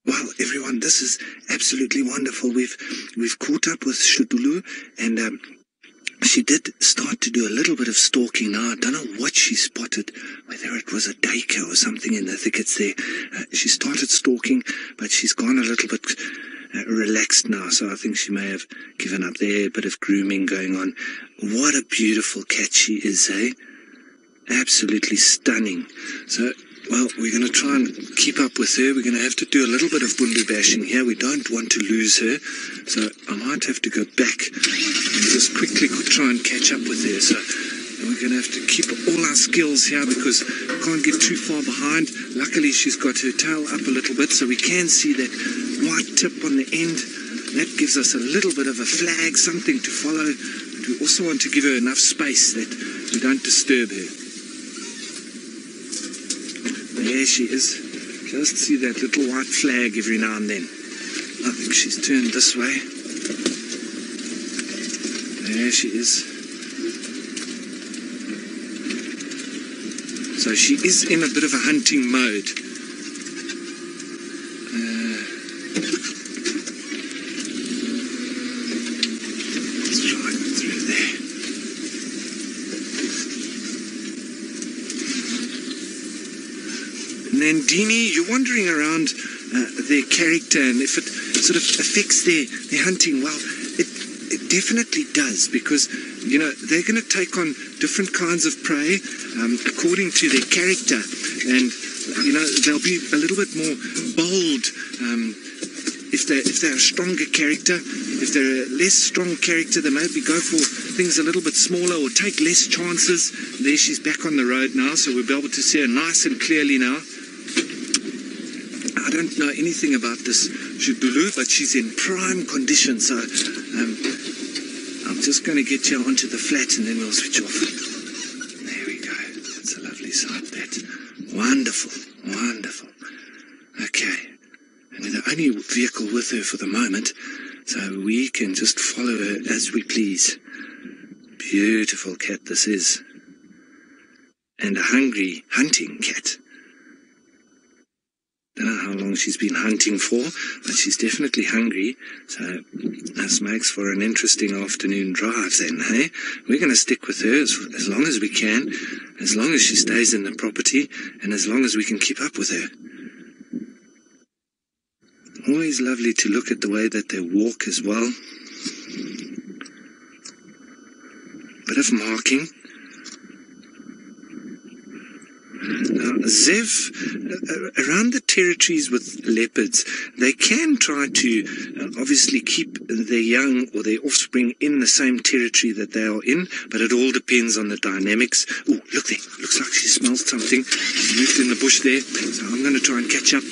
Well, everyone, this is absolutely wonderful. We've caught up with Xidulu, and she did start to do a little bit of stalking now. I don't know what she spotted, whether it was a duiker or something in the thickets there. She started stalking, but she's gone a little bit relaxed now, so I think she may have given up there. A bit of grooming going on. What a beautiful cat she is, eh? Absolutely stunning. So, well, we're going to try and keep up with her. We're going to have to do a little bit of bundu bashing here. We don't want to lose her. So I might have to go back and just quickly try and catch up with her. So we're going to have to keep all our skills here because we can't get too far behind. Luckily, she's got her tail up a little bit, so we can see that white tip on the end. That gives us a little bit of a flag, something to follow. But we also want to give her enough space that we don't disturb her. There she is. Just see that little white flag every now and then. I think she's turned this way. There she is. So she is in a bit of a hunting mode. Let's try it through there. And then, Dini, you're wandering around their character and if it sort of affects their hunting. Well, it definitely does because, you know, they're going to take on different kinds of prey according to their character. And, you know, they'll be a little bit more bold if they're a stronger character. If they're a less strong character, they maybe go for things a little bit smaller or take less chances. There she's back on the road now, so we'll be able to see her nice and clearly now. I don't know anything about this Xidulu, but she's in prime condition, so I'm just going to get you onto the flat and then we'll switch off. There we go. That's a lovely sight, that. Wonderful, wonderful. Okay. And we're the only vehicle with her for the moment, so we can just follow her as we please. Beautiful cat this is. And a hungry hunting cat. Don't know how long she's been hunting for, but she's definitely hungry, so this makes for an interesting afternoon drive then, hey? We're going to stick with her as long as we can, as long as she stays in the property, and as long as we can keep up with her. Always lovely to look at the way that they walk as well. Bit of marking. Now, Zev, around the territories with leopards, they can try to obviously keep their young or their offspring in the same territory that they are in, but it all depends on the dynamics. Oh, look there. Looks like she smells something. She's moved in the bush there, so I'm going to try and catch up.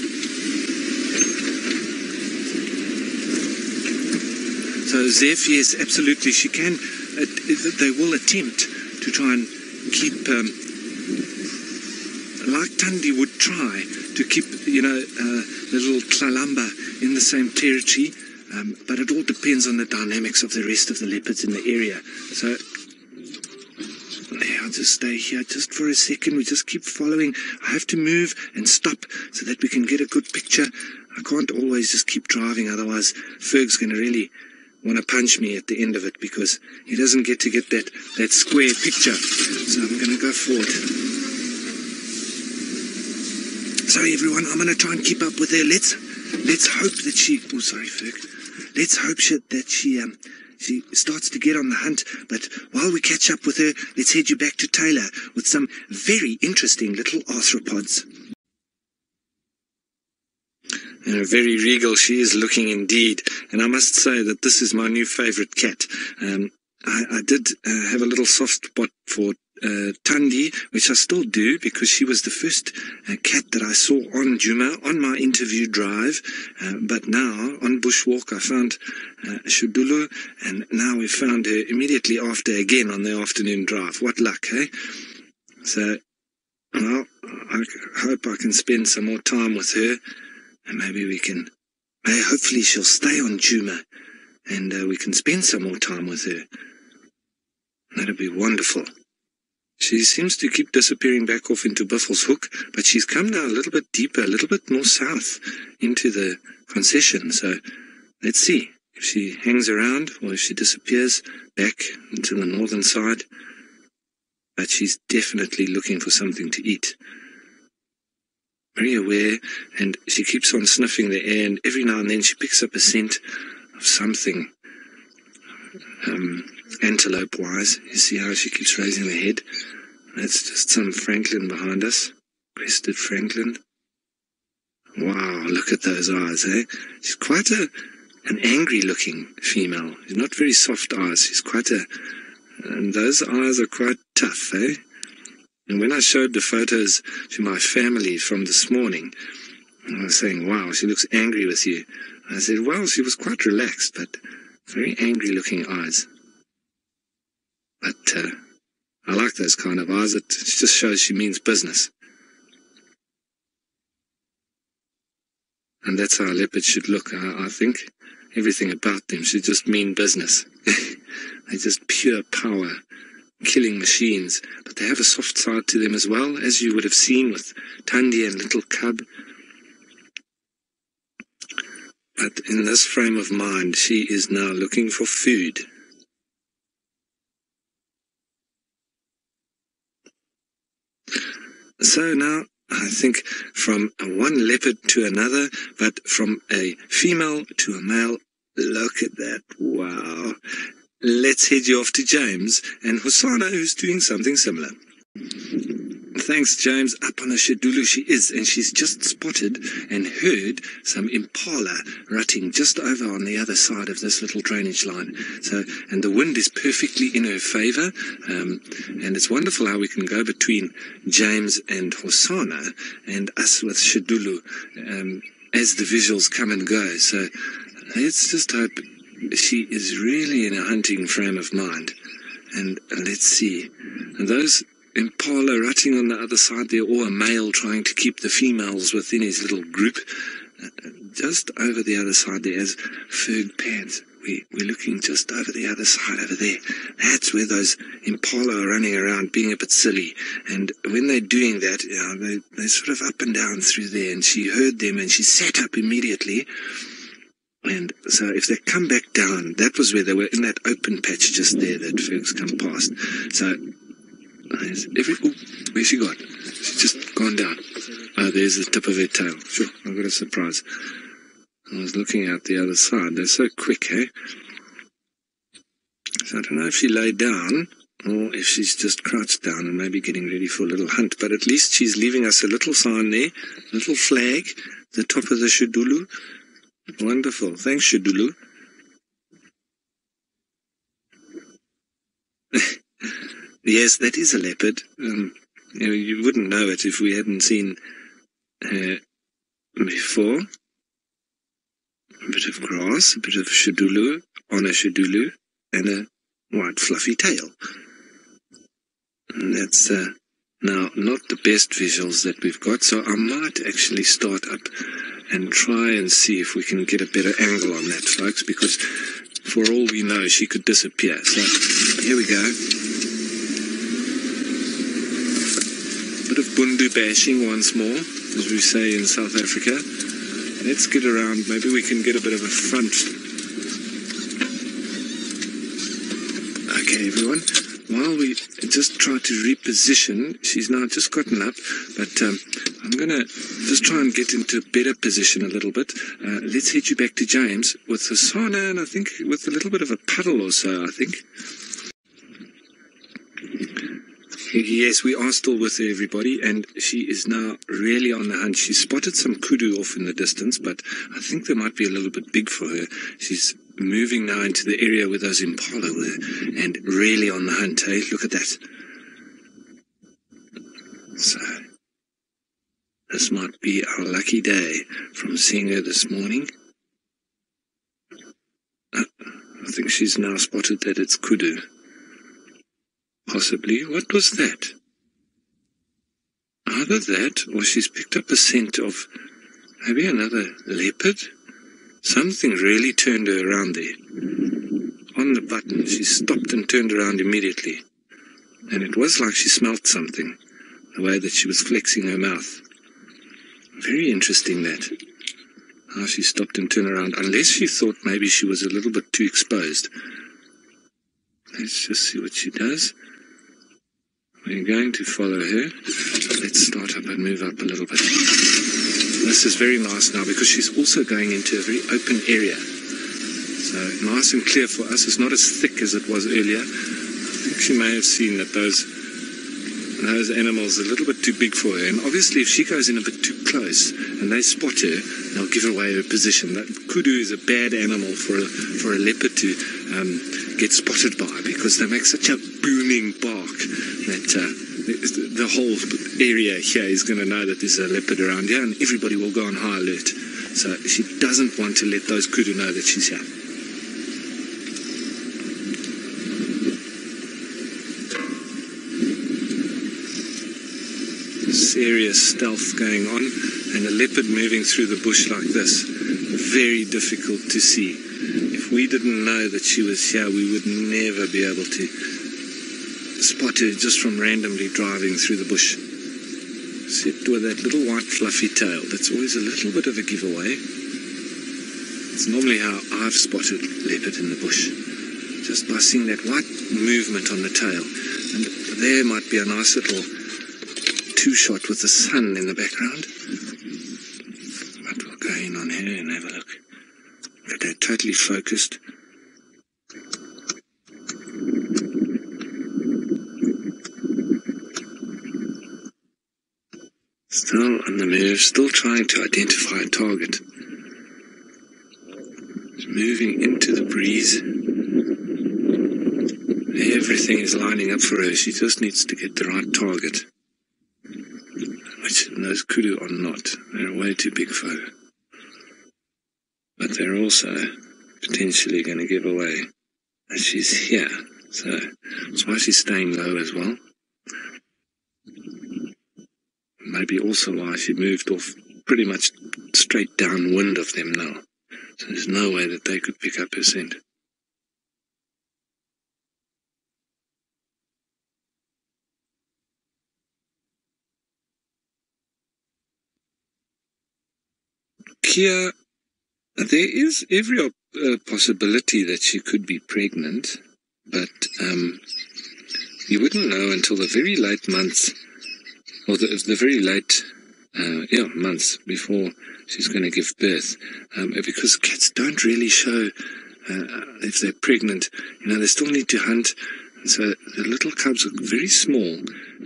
So Zev, yes, absolutely, she can. They will attempt to try and keep... like Tandi would try to keep, you know, the little Tlalamba in the same territory, but it all depends on the dynamics of the rest of the leopards in the area. So, yeah, I'll just stay here just for a second. We just keep following. I have to move and stop so that we can get a good picture. I can't always just keep driving, otherwise Ferg's going to really want to punch me at the end of it because he doesn't get to get that square picture. So I'm going to go forward. Sorry everyone, I'm going to try and keep up with her. Let's hope that she... Oh, sorry, Ferg. Let's hope that she starts to get on the hunt. But while we catch up with her, let's head you back to Taylor with some very interesting little arthropods. Very regal she is looking indeed. And I must say that this is my new favorite cat. I did have a little soft spot for Tandi, which I still do because she was the first cat that I saw on Djuma on my interview drive, but now on bushwalk I found Xidulu, and now we found her immediately after again on the afternoon drive. What luck, eh? So, well, I hope I can spend some more time with her, and maybe we can, hopefully she'll stay on Djuma and we can spend some more time with her. That'd be wonderful. She seems to keep disappearing back off into Buffelshoek, but she's come now a little bit deeper, a little bit more south, into the concession. So let's see if she hangs around or if she disappears back into the northern side. But she's definitely looking for something to eat. Very aware, and she keeps on sniffing the air, and every now and then she picks up a scent of something, antelope-wise. You see how she keeps raising the head? That's just some francolin behind us, crested francolin. Wow, look at those eyes, eh? She's quite an angry-looking female. She's not very soft eyes. She's quite and those eyes are quite tough, eh? And when I showed the photos to my family from this morning, I was saying, wow, she looks angry with you. I said, well, she was quite relaxed, but very angry-looking eyes. But I like those kind of eyes. It just shows she means business. And that's how a leopard should look, I think. Everything about them should just mean business. They're just pure power, killing machines. But they have a soft side to them as well, as you would have seen with Thandi and Little Cub. But in this frame of mind, she is now looking for food. So now, I think from one leopard to another, but from a female to a male. Look at that. Wow. Let's head you off to James and Hosana, who's doing something similar. Thanks, James. Up on a Xidulu she is, and she's just spotted and heard some impala rutting just over on the other side of this little drainage line. So, and the wind is perfectly in her favour, and it's wonderful how we can go between James and Hosana and us with Xidulu as the visuals come and go. So let's just hope she is really in a hunting frame of mind. And let's see. And those impala rutting on the other side there, or a male trying to keep the females within his little group. Just over the other side there, as Ferg pans, we're looking just over the other side over there. That's where those impala are running around being a bit silly. And when they're doing that, you know, they're sort of up and down through there. And she heard them and she sat up immediately. And so if they come back down, that was where they were, in that open patch just there that Ferg's come past. So where's she gone? She's just gone down. Oh, there's the tip of her tail. Sure, I've got a surprise. I was looking out the other side. They're so quick, eh? So I don't know if she lay down or if she's just crouched down and maybe getting ready for a little hunt. But at least she's leaving us a little sign there, a little flag, the top of the Xidulu. Wonderful. Thanks, Xidulu. Yes, that is a leopard. You wouldn't know it if we hadn't seen before. A bit of grass, a bit of Xidulu on a Xidulu, and a white fluffy tail. And that's now not the best visuals that we've got, so I might actually start up and try and see if we can get a better angle on that, folks, because for all we know, she could disappear. So here we go. Bit of bundu bashing once more, as we say in South Africa. Let's get around. Maybe we can get a bit of a front. Okay, everyone. While we just try to reposition, she's now just gotten up, but I'm going to just try and get into a better position a little bit. Let's head you back to James with Hosana, and I think with a little bit of a puddle or so, I think. Yes, we are still with her, everybody, and she is now really on the hunt. She spotted some kudu off in the distance, but I think they might be a little bit big for her. She's moving now into the area where those impala were, and really on the hunt, eh? Look at that. So, this might be our lucky day from seeing her this morning. I think she's now spotted that it's kudu. Possibly. What was that? Either that, or she's picked up a scent of maybe another leopard. Something really turned her around there. On the button, she stopped and turned around immediately. And it was like she smelt something, the way that she was flexing her mouth. Very interesting, that. Now she stopped and turned around, unless she thought maybe she was a little bit too exposed. Let's just see what she does. We're going to follow her. Let's start up and move up a little bit. This is very nice now because she's also going into a very open area. So nice and clear for us. It's not as thick as it was earlier. I think she may have seen that those animals are a little bit too big for her. And obviously if she goes in a bit too close and they spot her, they'll give away her position. That kudu is a bad animal for a leopard to get spotted by, because they make such a booming bark that the whole area here is going to know that there's a leopard around here, and everybody will go on high alert. So she doesn't want to let those kudu know that she's here. Serious stealth going on, and a leopard moving through the bush like this, very difficult to see. If we didn't know that she was here, we would never be able to spot her just from randomly driving through the bush. Except with that little white fluffy tail, that's always a little bit of a giveaway. It's normally how I've spotted leopard in the bush, just by seeing that white movement on the tail. And there might be a nice little two-shot with the sun in the background. But we'll go in on her and have a look. But they're totally focused. Still on the move, still trying to identify a target. It's moving into the breeze. Everything is lining up for her. She just needs to get the right target. Which those kudu are not. They're way too big for her. But they're also potentially going to give away that she's here. So that's why she's staying low as well. Maybe also why she moved off pretty much straight downwind of them now. So there's no way that they could pick up her scent. Kia, there is every possibility that she could be pregnant, but you wouldn't know until the very late months, or the very late months before she's going to give birth, because cats don't really show if they're pregnant. You know, they still need to hunt, and so the little cubs are very small,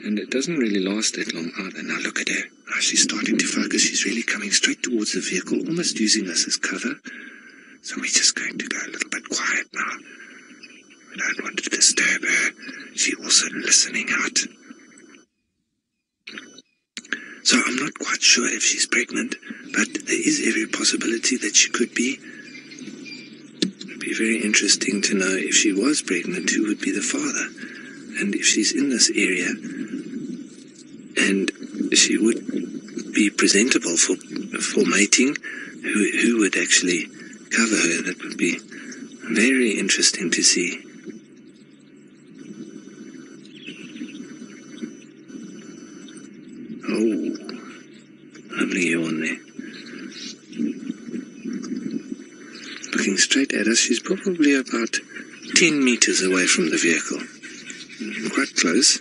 and it doesn't really last that long either. Now look at her. Now she's starting to focus. She's really coming straight towards the vehicle, almost using us as cover. So we're just going to go a little bit quiet now. We don't want to disturb her. She's also listening out. So I'm not quite sure if she's pregnant, but there is every possibility that she could be. It'd be very interesting to know if she was pregnant, who would be the father. And if she's in this area, and she would be presentable for mating, who would actually cover her? That would be very interesting to see. Oh, lovely yawn there. Looking straight at us. She's probably about 10 meters away from the vehicle. Quite close.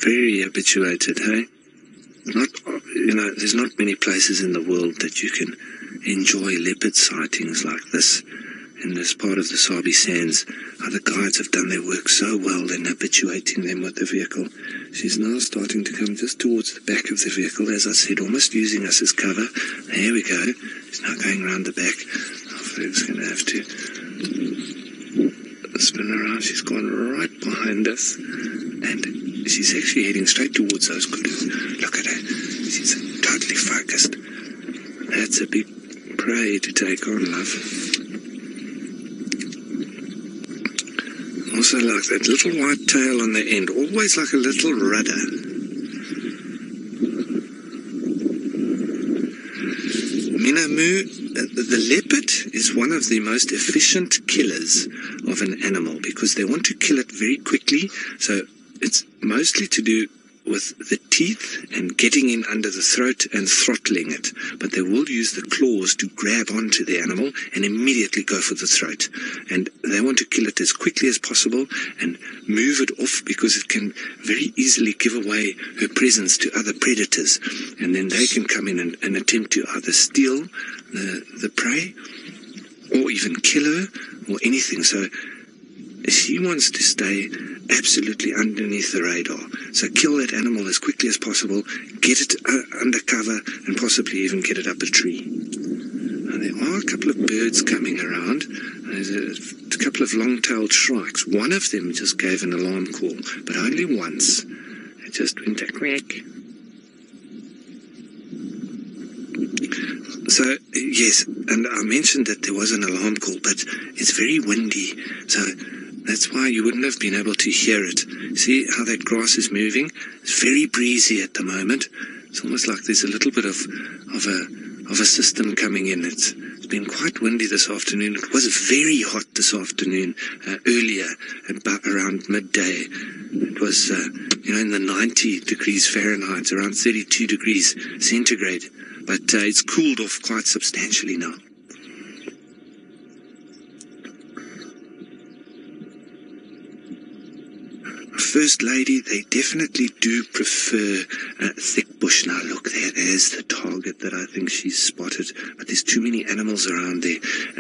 Very habituated, hey? There's not many places in the world that you can enjoy leopard sightings like this. In this part of the Sabi Sands, other guides have done their work so well in habituating them with the vehicle. She's now starting to come just towards the back of the vehicle, as I said, almost using us as cover. There we go. She's now going around the back. Our flag's going to have to spin around. She's gone right behind us, and she's actually heading straight towards those kudu. Look at her. She's totally focused. That's a big prey to take on, love. Also like that little white tail on the end, always like a little rudder. Minamu, the leopard is one of the most efficient killers of an animal because they want to kill it very quickly. So it's mostly to do with the teeth and getting in under the throat and throttling it, but they will use the claws to grab onto the animal and immediately go for the throat. And they want to kill it as quickly as possible and move it off, because it can very easily give away her presence to other predators, and then they can come in and attempt to either steal the prey or even kill her or anything. So she wants to stay absolutely underneath the radar. So kill that animal as quickly as possible, get it under cover, and possibly even get it up a tree. Now, there are a couple of birds coming around. There's a couple of long-tailed shrikes. One of them just gave an alarm call, but only once. It just went a quack. So, yes, and I mentioned that there was an alarm call, but it's very windy, so that's why you wouldn't have been able to hear it. See how that grass is moving? It's very breezy at the moment. It's almost like there's a little bit of a system coming in. It's been quite windy this afternoon. It was very hot this afternoon, earlier, about around midday. It was, in the 90 degrees Fahrenheit, around 32 degrees centigrade. But it's cooled off quite substantially now. First Lady, they definitely do prefer thick bush. Now look, there's the target that I think she's spotted, but there's too many animals around there.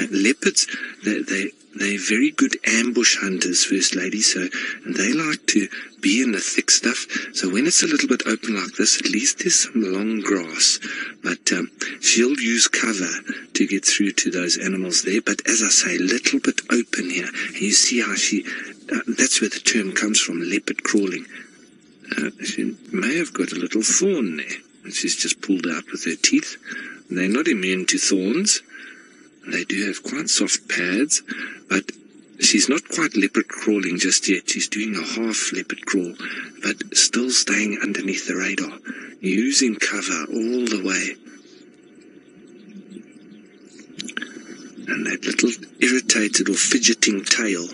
Leopards, they're very good ambush hunters, First Lady, so they like to be in the thick stuff. So when it's a little bit open like this, at least there's some long grass. But she'll use cover to get through to those animals there. But as I say, a little bit open here. And you see how she... that's where the term comes from, leopard crawling. She may have got a little thorn there, that she's just pulled out with her teeth. They're not immune to thorns. They do have quite soft pads, but she's not quite leopard crawling just yet. She's doing a half leopard crawl, but still staying underneath the radar, using cover all the way. And that little irritated or fidgeting tail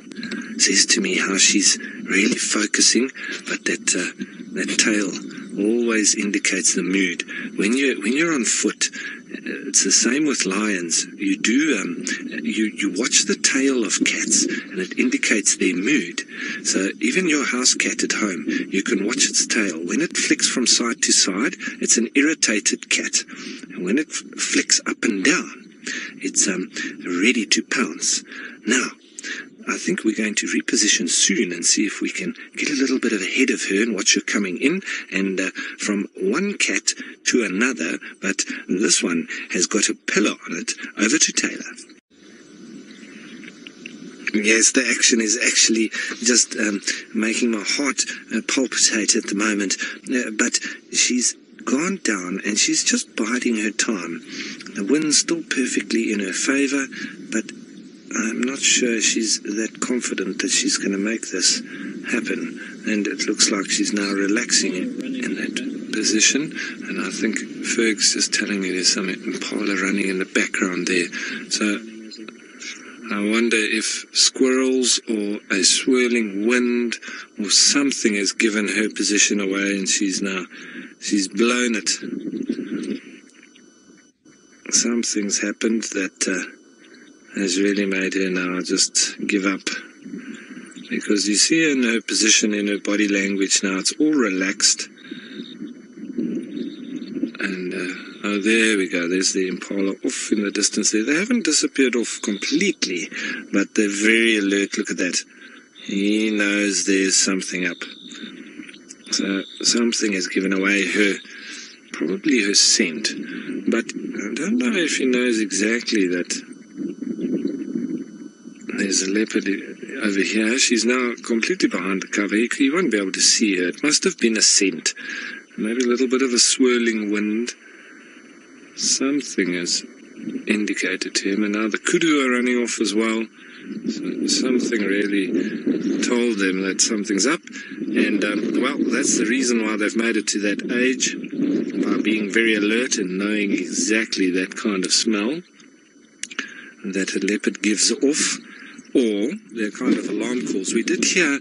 says to me how she's really focusing, but that tail always indicates the mood. When you're on foot, it's the same with lions. You watch the tail of cats, and it indicates their mood. So even your house cat at home, you can watch its tail. When it flicks from side to side, it's an irritated cat, and when it flicks up and down, it's ready to pounce. Now, I think we're going to reposition soon and see if we can get a little bit ahead of her and watch her coming in, and from one cat to another, but this one has got a pillow on it. Over to Taylor. Yes, the action is actually just making my heart palpitate at the moment, but she's gone down and she's just biding her time. The wind's still perfectly in her favour, but I'm not sure she's that confident that she's going to make this happen. And it looks like she's now relaxing in that position. And I think Ferg's just telling me there's some impala running in the background there. So I wonder if squirrels or a swirling wind or something has given her position away, and she's blown it. Something's happened that has really made her now just give up. Because you see her in her position, in her body language now, it's all relaxed. And, oh, there we go, there's the impala off in the distance there. They haven't disappeared off completely, but they're very alert. Look at that. He knows there's something up. So something has given away probably her scent. But I don't know if he knows exactly that there's a leopard over here. She's now completely behind the cover. You won't be able to see her. It must have been a scent. Maybe a little bit of a swirling wind. Something has indicated to him. And now the kudu are running off as well. So something really told them that something's up. And, well, that's the reason why they've made it to that age, by being very alert and knowing exactly that kind of smell that a leopard gives off, or their kind of alarm calls. We did hear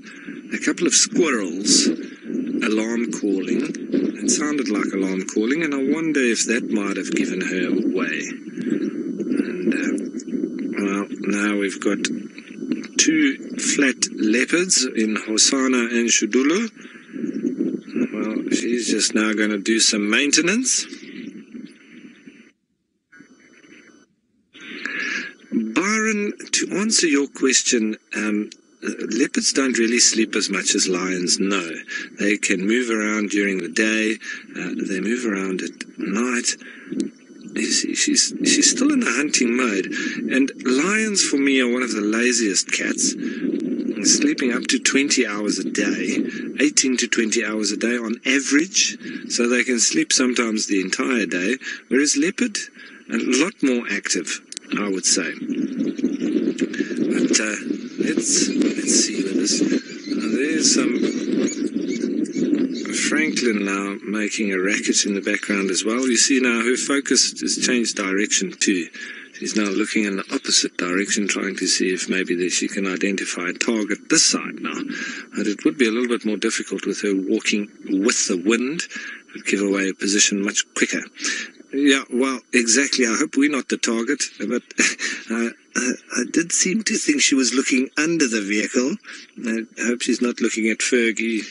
a couple of squirrels alarm calling. It sounded like alarm calling, and I wonder if that might have given her away. And, well, now we've got 2 flat leopards in Hosanna and Xidulu. Well, she's just now going to do some maintenance. Byron, to answer your question, leopards don't really sleep as much as lions, no. They can move around during the day, they move around at night. You see, she's still in a hunting mode. And lions, for me, are one of the laziest cats, sleeping up to 20 hours a day, 18 to 20 hours a day on average, so they can sleep sometimes the entire day, whereas leopard, a lot more active, I would say. But let's see with this. There's some Franklin now making a racket in the background as well. You see now her focus has changed direction too. She's now looking in the opposite direction, trying to see if maybe she can identify a target this side now. But it would be a little bit more difficult with her walking with the wind. It would give away a position much quicker. Yeah, well, exactly. I hope we're not the target, but I did seem to think she was looking under the vehicle. I hope she's not looking at Ferg. He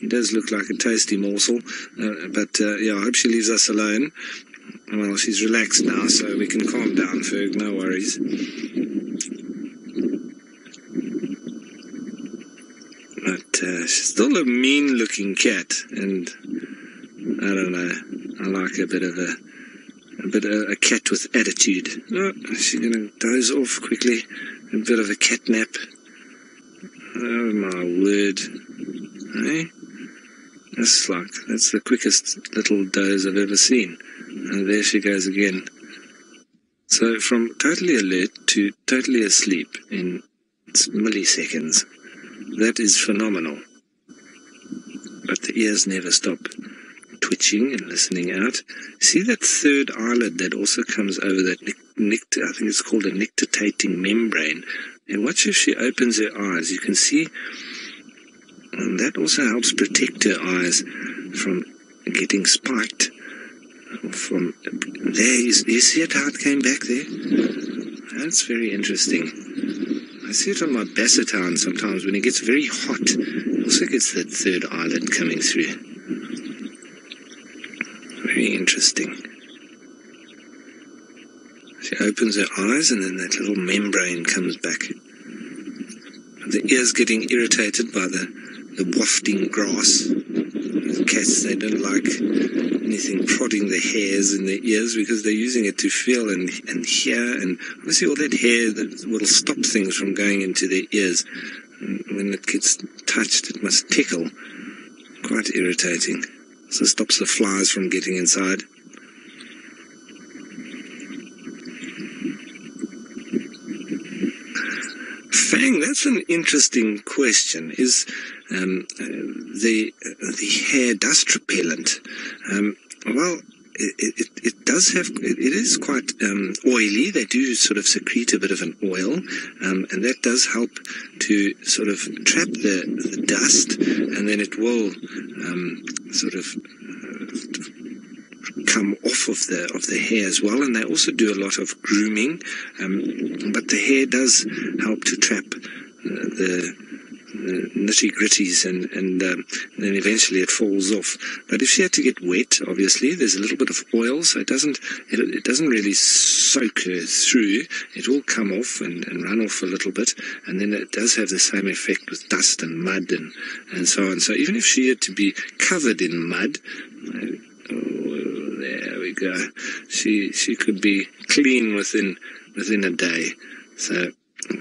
does look like a tasty morsel, but yeah, I hope she leaves us alone. Well, she's relaxed now, so we can calm down, Ferg, no worries. But she's still a mean-looking cat, and I don't know, I like a bit of a cat with attitude. Oh, she's going to doze off quickly, a bit of a cat nap. Oh my word. Hey? That's the quickest little doze I've ever seen. And there she goes again. So from totally alert to totally asleep in milliseconds. That is phenomenal. But the ears never stop twitching and listening out. See that third eyelid that also comes over that I think it's called a nictitating membrane. And watch if she opens her eyes. You can see, and that also helps protect her eyes from getting spiked. From there, you see it how it came back there? That's very interesting. I see it on my basset hound sometimes when it gets very hot. It also gets that third eyelid coming through. Very interesting. She opens her eyes and then that little membrane comes back. The ears getting irritated by the wafting grass. The cats, they don't like anything prodding the hairs in their ears because they're using it to feel and hear, and obviously all that hair that will stop things from going into their ears. And when it gets touched, it must tickle. Quite irritating. So it stops the flies from getting inside. Fang, that's an interesting question. Is the hair dust repellent? Well, it does have. It is quite oily. They do sort of secrete a bit of an oil, and that does help to sort of trap the dust, and then it will sort of come off of the hair as well. And they also do a lot of grooming, but the hair does help to trap the nitty-gritties, and then eventually it falls off. But if she had to get wet, obviously there's a little bit of oil, so it doesn't really soak her through. It will come off and run off a little bit, and then it does have the same effect with dust and mud and so on. So even if she had to be covered in mud, there we go, she could be clean within a day. So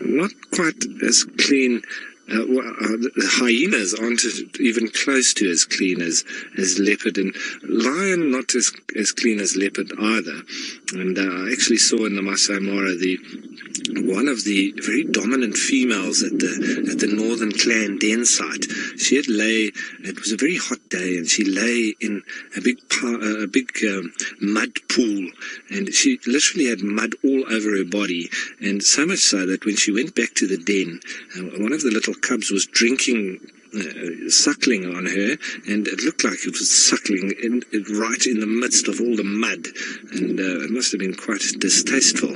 not quite as clean. The hyenas aren't even close to as clean as leopard, and lion not as clean as leopard either. And I actually saw in the Masai Mara one of the very dominant females at the Northern Clan Den site. She had lay. It was a very hot day, and she lay in a big mud pool, and she literally had mud all over her body, and so much so that when she went back to the den, one of the little cubs was drinking suckling on her, and it looked like it was suckling right in the midst of all the mud, and it must have been quite distasteful.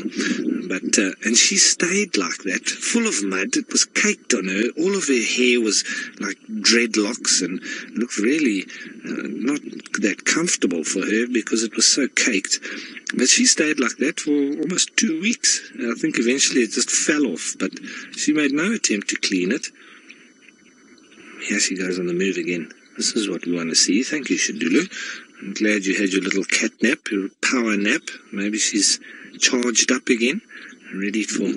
But and she stayed like that, full of mud. It was caked on her. All of her hair was like dreadlocks, and looked really not that comfortable for her because it was so caked. But she stayed like that for almost 2 weeks. I think eventually it just fell off, but she made no attempt to clean it. Here she goes on the move again. This is what we want to see. Thank you, Xidulu. I'm glad you had your little cat nap, your power nap. Maybe she's charged up again, ready for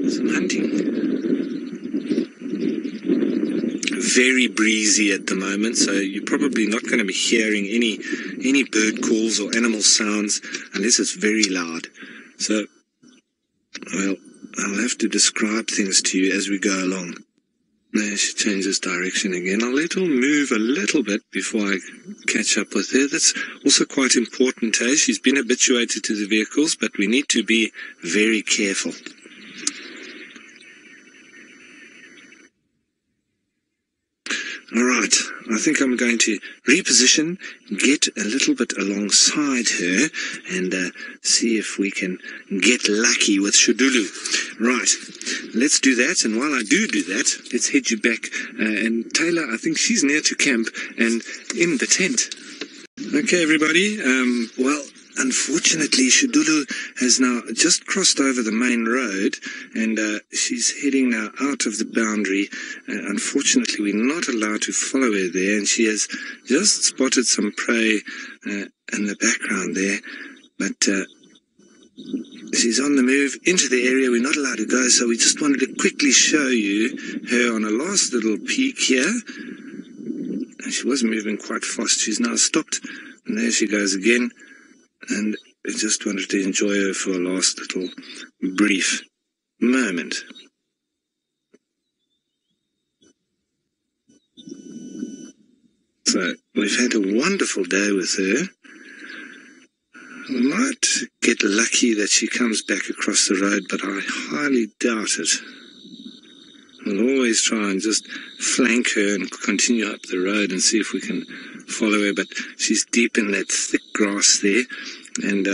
some hunting. Very breezy at the moment, so you're probably not going to be hearing any bird calls or animal sounds unless it's very loud. So, well, I'll have to describe things to you as we go along. There she changes direction again. I'll let her move a little bit before I catch up with her. That's also quite important, eh? She's been habituated to the vehicles, but we need to be very careful. All right, I think I'm going to reposition, get a little bit alongside her, and see if we can get lucky with Xidulu. Right, let's do that, and while I do that, let's head you back. And Taylor, I think she's near to camp and in the tent. Okay, everybody, well, unfortunately, Xidulu has now just crossed over the main road, and she's heading now out of the boundary. Unfortunately, we're not allowed to follow her there, and she has just spotted some prey in the background there. But she's on the move into the area we're not allowed to go, so we just wanted to quickly show you her on a last little peek here. And she was moving quite fast. She's now stopped, and there she goes again. And I just wanted to enjoy her for a last little brief moment. So we've had a wonderful day with her. We might get lucky that she comes back across the road, but I highly doubt it. We'll always try and just flank her and continue up the road and see if we can follow her, but she's deep in that thick grass there, and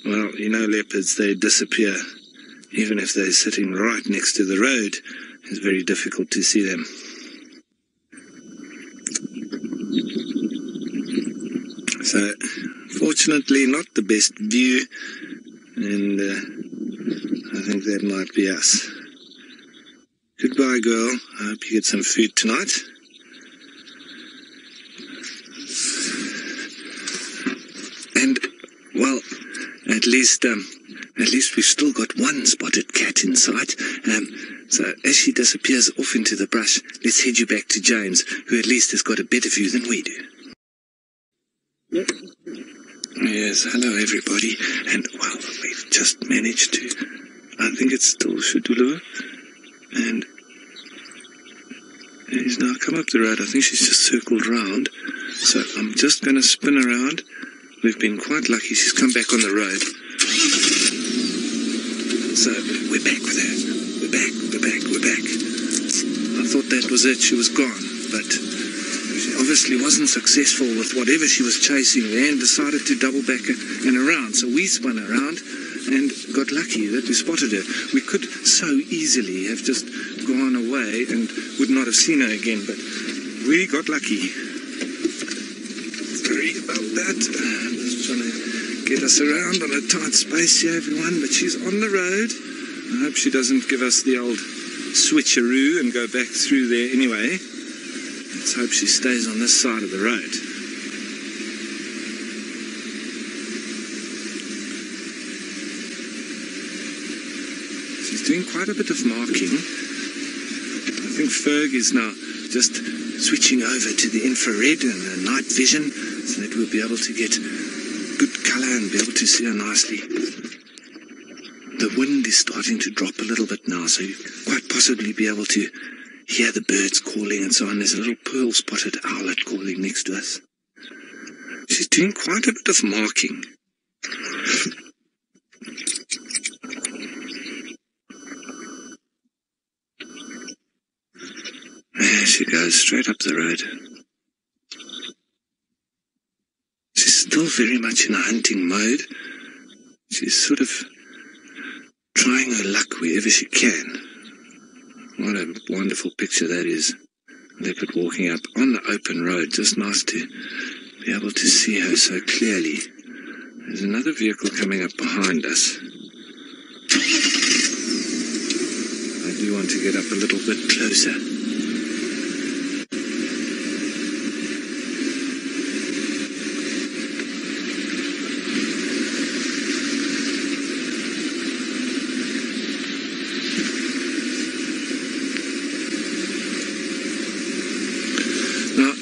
well, you know, leopards, they disappear even if they're sitting right next to the road. It's very difficult to see them. So fortunately not the best view, and I think that might be us. Goodbye, girl. I hope you get some food tonight. And, well, at least we've still got one spotted cat in sight. So as she disappears off into the brush, let's head you back to James, who at least has got a better view than we do. Yes, hello everybody. And, well, we've just managed to, I think it's still Xidulu. And he's now come up the road. I think she's just circled round. So I'm just going to spin around. We've been quite lucky. She's come back on the road. So we're back with her. We're back. I thought that was it. She was gone. But she obviously wasn't successful with whatever she was chasing there and decided to double back and around. So we spun around and got lucky that we spotted her. We could so easily have just gone away and would not have seen her again, but we got lucky. Sorry about that. Just trying to get us around on a tight space here, everyone, but she's on the road. I hope she doesn't give us the old switcheroo and go back through there anyway. Let's hope she stays on this side of the road. She's doing quite a bit of marking. I think Ferg is now just switching over to the infrared and the night vision so that we'll be able to get good colour and be able to see her nicely. The wind is starting to drop a little bit now, so you'll quite possibly be able to hear the birds calling and so on. There's a little pearl-spotted owlet calling next to us. She's doing quite a bit of marking. she goes, straight up the road. She's still very much in a hunting mode. She's sort of trying her luck wherever she can. What a wonderful picture that is. Leopard walking up on the open road. Just nice to be able to see her so clearly. There's another vehicle coming up behind us. I do want to get up a little bit closer.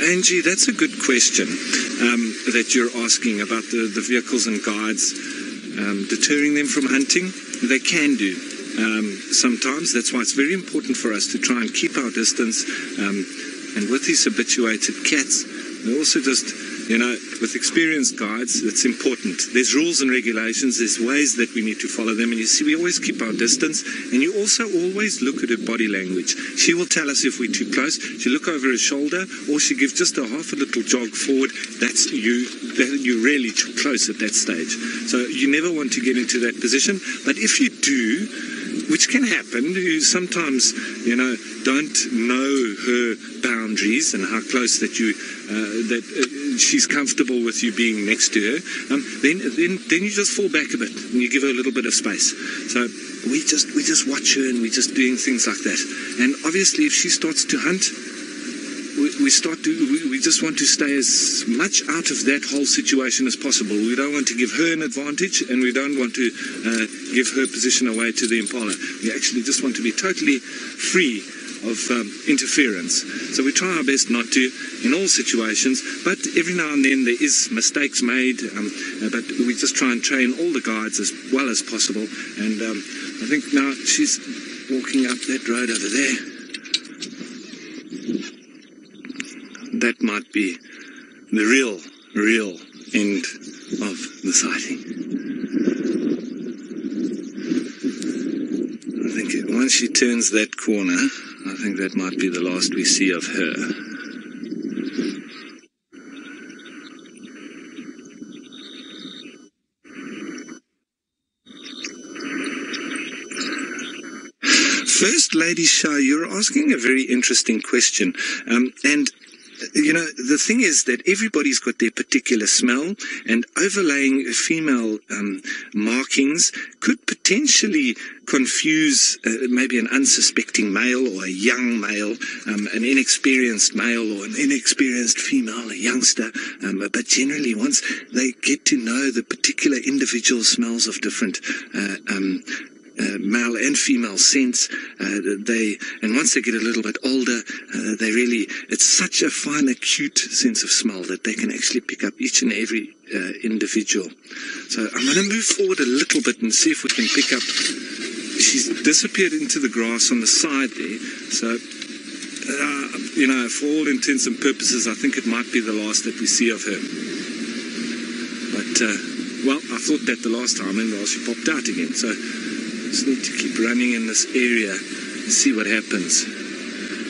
Angie, that's a good question that you're asking about the vehicles and guides deterring them from hunting. They can do sometimes. That's why it's very important for us to try and keep our distance. And with these habituated cats, they also just, with experienced guides, it's important. There's rules and regulations. There's ways that we need to follow them. And you see, we always keep our distance. And you also always look at her body language. She will tell us if we're too close. She look over her shoulder, or she gives just a half a little jog forward. That's you're really too close at that stage. So you never want to get into that position. But if you do, which can happen, you sometimes, don't know her boundaries and how close that she's comfortable with you being next to her, then you just fall back a bit and you give her a little bit of space. So we just watch her and we're just doing things like that. And obviously, if she starts to hunt, we just want to stay as much out of that whole situation as possible. We don't want to give her an advantage, and we don't want to give her position away to the impala. We actually just want to be totally free of interference. So we try our best not to in all situations, but every now and then there is mistakes made, but we just try and train all the guides as well as possible. And I think now she's walking up that road over there. That might be the real end of the sighting. I think once she turns that corner, I think that might be the last we see of her. First Lady Shah, you're asking a very interesting question. And the thing is that everybody's got their particular smell, and overlaying female markings could potentially confuse maybe an unsuspecting male or a young male, an inexperienced male or an inexperienced female, a youngster. But generally, once they get to know the particular individual smells of different male and female scents, and once they get a little bit older, it's such a fine, acute sense of smell that they can actually pick up each and every individual. So I'm going to move forward a little bit and see if we can pick up. She's disappeared into the grass on the side there. So, for all intents and purposes, I think it might be the last that we see of her. But, I thought that the last time, and she popped out again. So just need to keep running in this area and see what happens.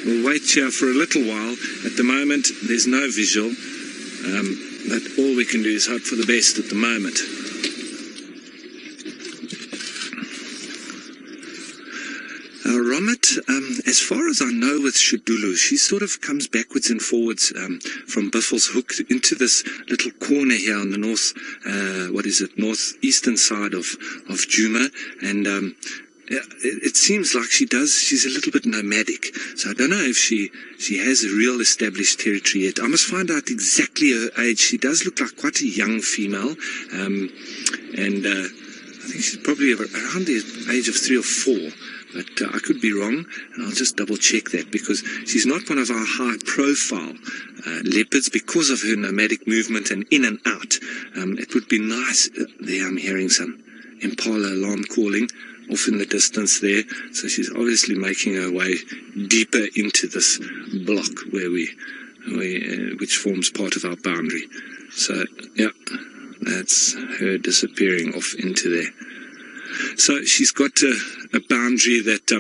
We'll wait here for a little while. At the moment, there's no visual, but all we can do is hope for the best at the moment. Romet, as far as I know with Xidulu, she sort of comes backwards and forwards from Buffels Hook into this little corner here on the northeastern side of Djuma, and it seems like she's a little bit nomadic. So I don't know if she has a real established territory yet. I must find out exactly her age. She does look like quite a young female, and I think she's probably around the age of 3 or 4. But I could be wrong, and I'll just double check that, because she's not one of our high-profile leopards because of her nomadic movement and in and out. It would be nice. There I'm hearing some impala alarm calling off in the distance there. So she's obviously making her way deeper into this block which forms part of our boundary. So, yeah, that's her disappearing off into there. So she's got a boundary that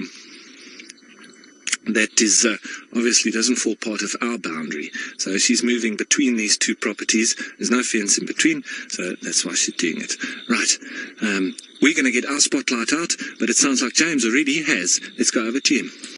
that is obviously doesn't fall part of our boundary. So she's moving between these two properties. There's no fence in between, so that's why she's doing it. Right. We're going to get our spotlight out, but it sounds like James already has. Let's go over to him.